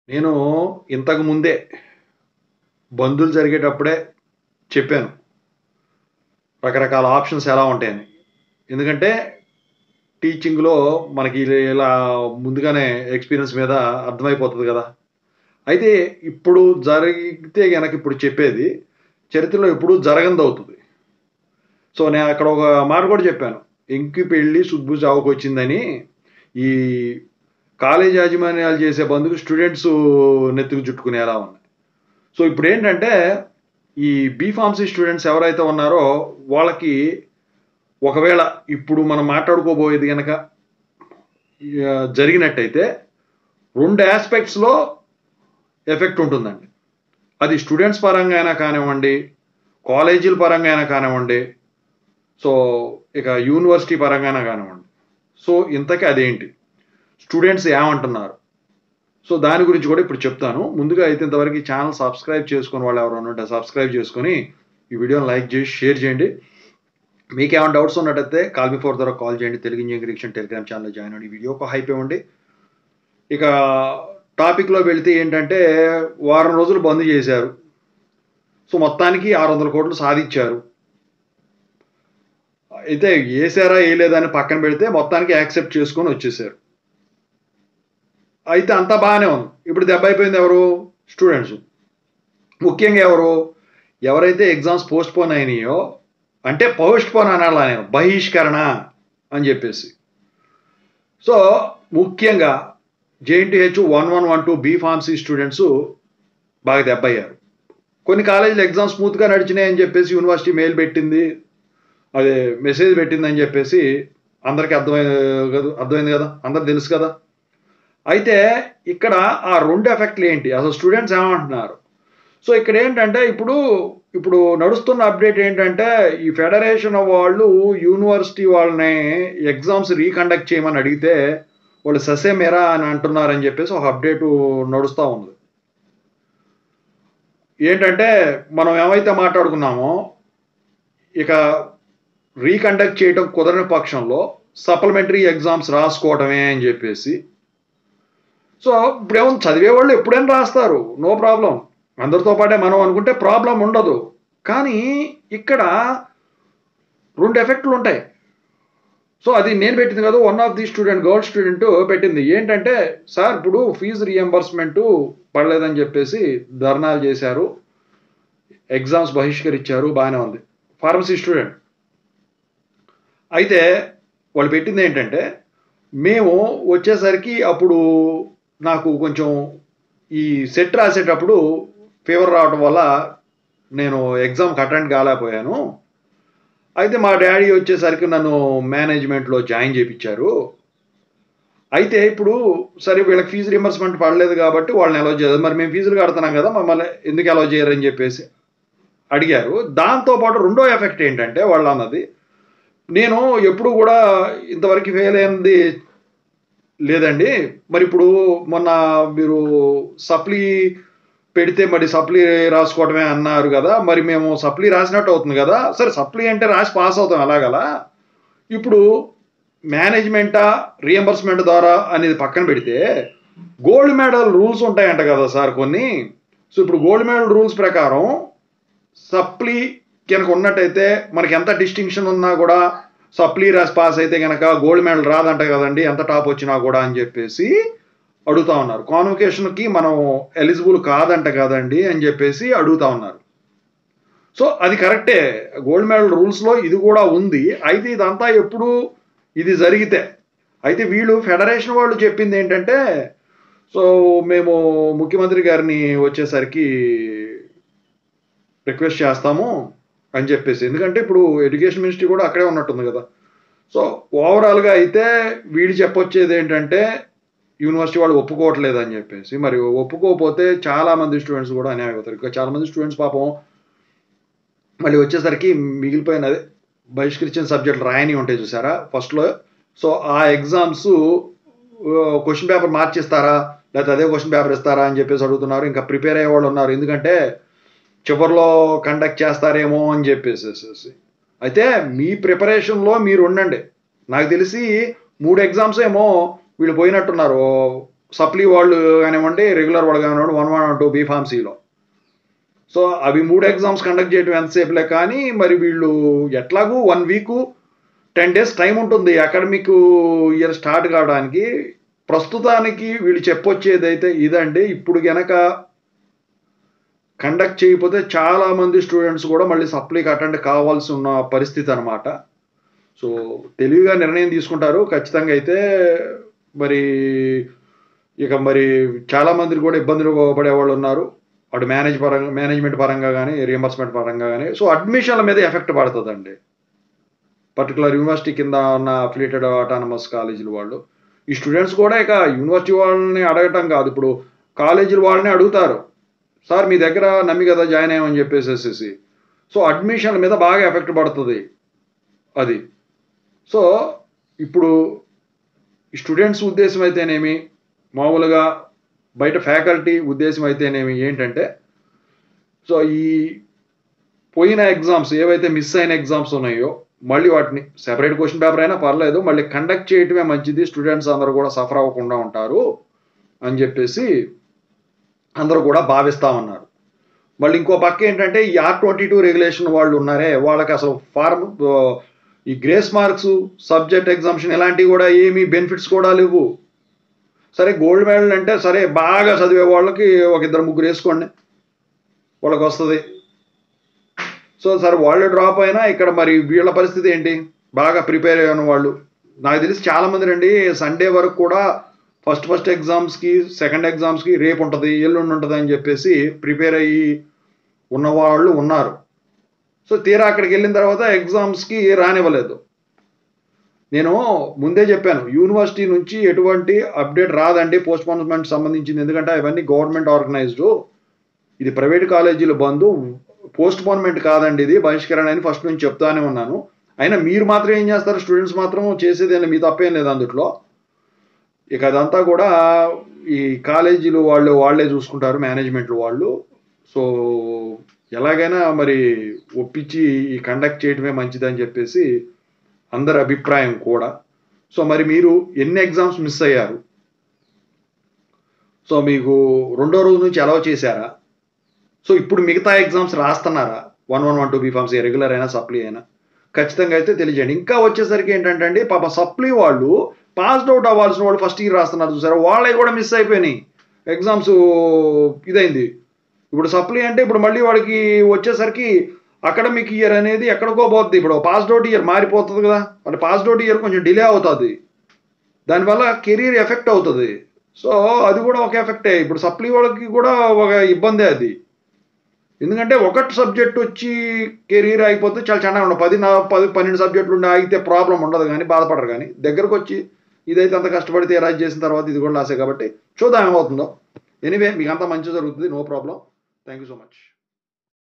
నేను ఇంతకు ముందే బందులు జరిగేటప్పుడే చెప్పాను. రకరకాల ఆప్షన్స్ ఎలా ఉంటాయని. ఎందుకంటే టీచింగ్‌లో మనకి ఇలా ముందుగానే ఎక్స్‌పీరియన్స్ మీద అర్థమైపోతది గదా! అయితే ఇప్పుడు జరిగితే గనక ఇప్పుడు చెప్పేది చరిత్రలో ఎప్పుడూ జరగనిదవుతది. సో, నేను అక్కడ ఒక మాట కూడా చెప్పాను. "ఎంకి పెళ్లి సుబ్బు చావుకొచ్చిందని" ఈ కాలేజీ యాజమాన్యాలు చేసే బందులు స్టూడెంట్సు నెత్తికి చుట్టుకునేలా ఉన్నాయి. సో, ఇప్పుడేంటంటే ఈ బీఫార్మసీ స్టూడెంట్స్ ఎవరైతే ఉన్నారో వాళ్ళకి ఒకవేళ ఇప్పుడు మనం మాట్లాడుకోబోయేది గనక జరిగినట్టయితే 2 యాస్పెక్ట్స్‌లో ఎఫెక్ట్ ఉంటుందండి. అది స్టూడెంట్స్ పరంగా అయినా కానివ్వండి, కాలేజీల పరంగా అయినా కానివ్వండి, సో, ఇక యూనివర్సిటీ పరంగా అయినా కానివ్వండి. సో, ఇంతకీ అదేంటి? స్టూడెంట్స్ ఏమంటున్నారు? సో, దాని గురించి కూడా ఇప్పుడు చెప్తాను. ముందుగా అయితే ఇంతవరకు ఈ ఛానెల్ సబ్స్క్రైబ్ చేసుకొని వాళ్ళు ఎవరైనా ఉంటే సబ్స్క్రైబ్ చేసుకొని, ఈ వీడియోని లైక్ చేసి, షేర్ చేయండి. మీకేమైనా డౌట్స్ ఉన్నట్టయితే కాల్ మీ ఫర్ ద్వారా కాల్ చేయండి. తెలుగు ఇంజినీరింగ్ డిక్షన్ టెలిగ్రామ్ ఛానెల్‌లో జాయిన్ అవ్వండి. ఈ వీడియోకి ఒక హైప్ ఇవ్వండి. ఇక టాపిక్‌లో వెళ్తే ఏంటంటే, వారం రోజులు బంద్ చేశారు. సో, మొత్తానికి 600,00,00,000 సాధిచ్చారు. అయితే ఏసారా, ఏయలేదా అని పక్కన పెడితే మొత్తానికి యాక్సెప్ట్ చేసుకొని వచ్చేసారు. అయితే అంతా బానే ఉంది. ఇప్పుడు దెబ్బైపోయింది ఎవరు? స్టూడెంట్స్. ముఖ్యంగా ఎవరు? ఎవరైతే ఎగ్జామ్స్ పోస్ట్‌పోన్ అయినాయో అంటే పోస్ట్‌పోన్ అనాలా నేను. బహిష్కరణ అని జెప్పేసి. సో, ముఖ్యంగా జేఎన్‌టీహెచ్ 1112 బీ ఫార్మసీ స్టూడెంట్స్ బాగా దెబ్బయ్యారు. కొన్ని కాలేజీలు ఎగ్జామ్స్ స్మూత్‌గా నడిచినాయని జెప్పేసి యూనివర్సిటీ మెయిల్ పెట్టింది. అదే మెసేజ్ పెట్టిందని జెప్పేసి అందరికి అర్థమైంది గదా! అందరికి తెలుసు కదా! అయితే ఇక్కడ ఆ 2 ఎఫెక్ట్‌లేంటి? అసలు స్టూడెంట్స్ ఏమంటున్నారు? సో, ఇక్కడేంటంటే ఇప్పుడు నడుస్తున్న అప్డేట్ ఏంటంటే, ఈ ఫెడరేషన్ వాళ్ళు యూనివర్సిటీ వాళ్ళని ఎగ్జామ్స్ రీకండక్ట్ చేయమని అడిగితే, వాళ్ళు ససేమిరా అని అంటున్నారని జెప్పేసి ఒక అప్డేటు నడుస్తా ఉంది. ఏంటంటే, మనం ఏమైతే మాట్లాడుకున్నామో, ఇక రీకండక్ట్ చేయటం కుదరని పక్షంలో సప్లిమెంటరీ ఎగ్జామ్స్ రాసుకోవటమే అని జెప్పేసి. సో, ఇప్పుడేముంది చదివేవాళ్ళు ఎప్పుడైనా రాస్తారు. No problem. అందరితో పాటే మనం అనుకుంటే ప్రాబ్లమ్ ఉండదు. కానీ ఇక్కడ 2 ఎఫెక్ట్‌లుంటాయి. సో, అది నేను పెట్టింది కాదు. One of the student girl student పెట్టింది. ఏంటంటే, సార్ ఇప్పుడు ఫీజ్ రీయింబర్స్‌మెంటు పడలేదని చెప్పేసి ధర్నాలు చేశారు. ఎగ్జామ్స్ బహిష్కరించారు. బానే ఉంది. Pharmacy student. అయితే వాళ్ళు పెట్టిందేంటంటే, మేము వచ్చేసరికి అప్పుడు నాకు కొంచెం ఈ సెట్ రాసేటప్పుడు ఫీవర్ రావటం వల్ల నేను ఎగ్జామ్‌కి అటెండ్ కాలేకపోయాను. అయితే మా డ్యాడీ వచ్చేసరికి నన్ను మేనేజ్‌మెంట్‌లో జాయిన్ చేపిచ్చారు. అయితే ఇప్పుడు సరే వీళ్ళకి ఫీజ్ రీయింబర్స్‌మెంట్ పడలేదు కాబట్టి వాళ్ళని అలౌ చేయలేదు. మరి మేము ఫీజులు కడుతున్నాం కదా! మమ్మల్ని ఎందుకు అలౌ చేయరని చెప్పేసి అడిగారు. దాంతో పాటు రెండో ఎఫెక్ట్ ఏంటంటే వాళ్ళన్నది, నేను ఎప్పుడు కూడా ఇంతవరకు ఫెయిల్ అయింది లేదండి. మరిప్పుడు మొన్న మీరు సప్లీ పెడితే మరి సప్లీ రాసుకోవడమే అన్నారు గదా! మరి మేము సప్లీ రాసినట్టు అవుతుంది గదా! సరే సప్లీ అంటే రాసి పాస్ అవుతాం ఎలాగలా. ఇప్పుడు మేనేజ్‌మెంటా, రీయింబర్స్‌మెంట్ ద్వారా అనేది పక్కన పెడితే, గోల్డ్ మెడల్ రూల్స్ ఉంటాయంట గదా సార్ కొన్ని. సో, ఇప్పుడు గోల్డ్ మెడల్ రూల్స్ ప్రకారం సప్లీ గనక ఉన్నట్టయితే మనకెంత డిస్టింక్షన్ ఉన్నా గూడా సప్లీ రాసి పాస్ అయితే గనక గోల్డ్ మెడల్ రాదంట గదండీ! ఎంత టాప్ వచ్చినా గూడా అని జెప్పేసి అడుగుతా ఉన్నారు. కాన్వొకేషన్‌కి మనం ఎలిజిబుల్ కాదంట గదండీ! అని జెప్పేసి అడుగుతా ఉన్నారు. సో, అది కరెక్టే. గోల్డ్ మెడల్ రూల్స్‌లో ఇది గూడా ఉంది. అయితే ఇదంతా ఎప్పుడు ఇది జరిగితే. అయితే వీళ్ళు ఫెడరేషన్ వాళ్ళు చెప్పిందేంటంటే, సో, మేము ముఖ్యమంత్రి గారిని వచ్చేసరికి రిక్వెస్ట్ చేస్తాము అని జెప్పేసి. ఎందుకంటే ఇప్పుడు ఎడ్యుకేషన్ మినిస్ట్రీ గూడా అక్కడే ఉన్నట్టుంది గదా! సో, ఓవరాల్‌గా అయితే వీళ్ళు చెప్పొచ్చేదేంటంటే, యూనివర్సిటీ వాళ్ళు ఒప్పుకోవట్లేదని జెప్పేసి. మరి ఒప్పుకోకపోతే చాలా మంది స్టూడెంట్స్ గూడా అన్యాయం అవుతారు. ఇంకా చాలా మంది స్టూడెంట్స్ పాపం మళ్ళీ వచ్చేసరికి మిగిలిపోయిన అదే బహిష్కరించిన సబ్జెక్టులు రాయనివి ఉంటాయి చూసారా ఫస్ట్‌లో. సో, ఆ ఎగ్జామ్సు క్వెషన్ పేపర్ మార్చిస్తారా? లేకపోతే అదే క్వెషన్ పేపర్ ఇస్తారా? అని చెప్పేసి అడుగుతున్నారు. ఇంకా ప్రిపేర్ అయ్యేవాళ్ళున్నారు. ఎందుకంటే చివర్లో కండక్ట్ చేస్తారేమో అని చెప్పేసేసేసి. అయితే మీ ప్రిపరేషన్‌లో మీరుండండి. నాకు తెలిసి 3 ఎగ్జామ్స్ ఏమో వీళ్ళు పోయినట్టున్నారు. సప్లీ వాళ్ళు కానివ్వండి, రెగ్యులర్ వాళ్ళు కానివ్వండి, 112 బీఫార్మసీలో. సో అవి 3 ఎగ్జామ్స్ కండక్ట్ చేయడం ఎంతసేపులే, కానీ మరి వీళ్ళు ఎట్లాగూ 1 వీక్ 10 డేస్ టైం ఉంటుంది అకాడమిక్ ఇయర్ స్టార్ట్ కావడానికి. ప్రస్తుతానికి వీళ్ళు చెప్పొచ్చేదైతే ఇదండి. ఇప్పుడు గనక కండక్ట్ చేయకపోతే చాలామంది స్టూడెంట్స్ కూడా మళ్ళీ సప్లీకి అటెండ్ కావాల్సి ఉన్న పరిస్థితి అనమాట. సో తెలివిగా నిర్ణయం తీసుకుంటారు ఖచ్చితంగా అయితే. మరి ఇక మరి చాలామంది కూడా ఇబ్బందులు పడే వాళ్ళు ఉన్నారు, అటు మేనేజ్మెంట్ పరంగా కానీ, రియంబర్స్మెంట్ పరంగా కానీ. సో అడ్మిషన్ల మీద ఎఫెక్ట్ పడుతుందండి. పర్టికులర్ యూనివర్సిటీ కింద ఉన్న అఫిలియేటెడ్ ఆటానమస్ కాలేజీల వాళ్ళు. ఈ స్టూడెంట్స్ కూడా ఇక యూనివర్సిటీ వాళ్ళని అడగటం కాదు, ఇప్పుడు కాలేజీల వాళ్ళని అడుగుతారు, సార్ మీ దగ్గర నమ్మి కదా జాయిన్ అయ్యామని చెప్పేసేసి. సో అడ్మిషన్ల మీద బాగా ఎఫెక్ట్ పడుతుంది అది. సో ఇప్పుడు స్టూడెంట్స్ ఉద్దేశం అయితేనేమి, మామూలుగా బయట ఫ్యాకల్టీ ఉద్దేశం అయితేనేమి ఏంటంటే, సో ఈ పోయిన ఎగ్జామ్స్ ఏవైతే మిస్ అయిన ఎగ్జామ్స్ ఉన్నాయో మళ్ళీ వాటిని సెపరేట్ క్వశ్చన్ పేపర్ అయినా పర్లేదు, మళ్ళీ కండక్ట్ చేయటమే మంచిది, స్టూడెంట్స్ అందరూ కూడా సఫర్ అవ్వకుండా ఉంటారు అని చెప్పేసి అందరూ కూడా భావిస్తామన్నారు. మళ్ళీ ఇంకో పక్క ఏంటంటే ఈ R22 రెగ్యులేషన్ వాళ్ళు ఉన్నారే, వాళ్ళకి అసలు ఈ గ్రేస్ మార్క్స్, సబ్జెక్ట్ ఎగ్జామ్షన్ ఇలాంటివి కూడా ఏమీ బెనిఫిట్స్ కూడా లేవు. సరే గోల్డ్ మెడల్ అంటే సరే బాగా చదివే వాళ్ళకి ఒక 2-3 వేసుకోండి, వాళ్ళకి వస్తుంది. సో సరే వాళ్ళు డ్రాప్ అయినా ఇక్కడ మరి వీళ్ళ పరిస్థితి ఏంటి, బాగా ప్రిపేర్ అయిన వాళ్ళు. నాకు తెలిసి చాలామంది రండి సండే వరకు కూడా ఫస్ట్ ఎగ్జామ్స్కి, సెకండ్ ఎగ్జామ్స్కి రేపు ఉంటుంది, ఎల్లుండి ఉంటుంది అని చెప్పేసి ప్రిపేర్ అయ్యి ఉన్నవాళ్ళు ఉన్నారు. సో తీరా అక్కడికి వెళ్ళిన తర్వాత ఎగ్జామ్స్కి రానివ్వలేదు. నేను ముందే చెప్పాను, యూనివర్సిటీ నుంచి ఎటువంటి అప్డేట్ రాదండి పోస్ట్పోన్మెంట్ సంబంధించింది, ఎందుకంటే అవన్నీ గవర్నమెంట్ ఆర్గనైజ్డ్, ఇది ప్రైవేట్ కాలేజీలు బంద్, పోస్ట్పోన్మెంట్ కాదండి ఇది, బహిష్కరణ అని ఫస్ట్ నుంచి చెప్తానే ఉన్నాను. అయినా మీరు మాత్రం ఏం చేస్తారు, స్టూడెంట్స్ మాత్రం చేసేది మీ తప్పేం లేదు అందులో. ఇక అదంతా కూడా ఈ కాలేజీలు వాళ్ళే చూసుకుంటారు, మేనేజ్మెంట్లు వాళ్ళు. సో ఎలాగైనా మరి ఒప్పించి ఈ కండక్ట్ చేయడమే మంచిదని చెప్పేసి అందరి అభిప్రాయం కూడా. సో మరి మీరు ఎన్ని ఎగ్జామ్స్ మిస్ అయ్యారు, సో మీకు రెండో రోజు నుంచి అలౌ చేశారా, సో ఇప్పుడు మిగతా ఎగ్జామ్స్ రాస్తున్నారా, 1112 బీఫార్మసీ రెగ్యులర్ అయినా సప్లీ అయినా, ఖచ్చితంగా అయితే తెలియజేయండి. ఇంకా వచ్చేసరికి ఏంటంటే అండి, పాప సప్లీ వాళ్ళు పాస్డ్ అవుట్ అవ్వాల్సిన వాళ్ళు ఫస్ట్ ఇయర్ రాస్తున్నారు చూసారా, వాళ్ళే కూడా మిస్ అయిపోయినాయి ఎగ్జామ్స్, ఇదైంది. ఇప్పుడు సప్లీ అంటే ఇప్పుడు మళ్ళీ వాడికి వచ్చేసరికి అకాడమిక్ ఇయర్ అనేది ఎక్కడికో పోతుంది. ఇప్పుడు పాస్డ్ అవుట్ ఇయర్ మారిపోతుంది కదా, అంటే పాస్డ్ అవుట్ ఇయర్ కొంచెం డిలే అవుతుంది, దానివల్ల కెరీర్ ఎఫెక్ట్ అవుతుంది. సో అది కూడా ఒక ఎఫెక్టే. ఇప్పుడు సప్లీ వాళ్ళకి కూడా ఒక ఇబ్బందే అది, ఎందుకంటే ఒకటి సబ్జెక్ట్ వచ్చి కెరీర్ అయిపోతే చాలా చాలా ఉండదు, 10-12 సబ్జెక్టులు ఉండి ఆగితే ప్రాబ్లం ఉండదు, కానీ బాధపడరు. కానీ దగ్గరకు వచ్చి ఇదైతే అంత కష్టపడితే ఎరాజ్ చేసిన తర్వాత ఇది కూడా లాసే, కాబట్టి చూద్దాం ఏమవుతుందో. ఎనీవే మీకు అంతా మంచి జరుగుతుంది, no problem. Thank you so much.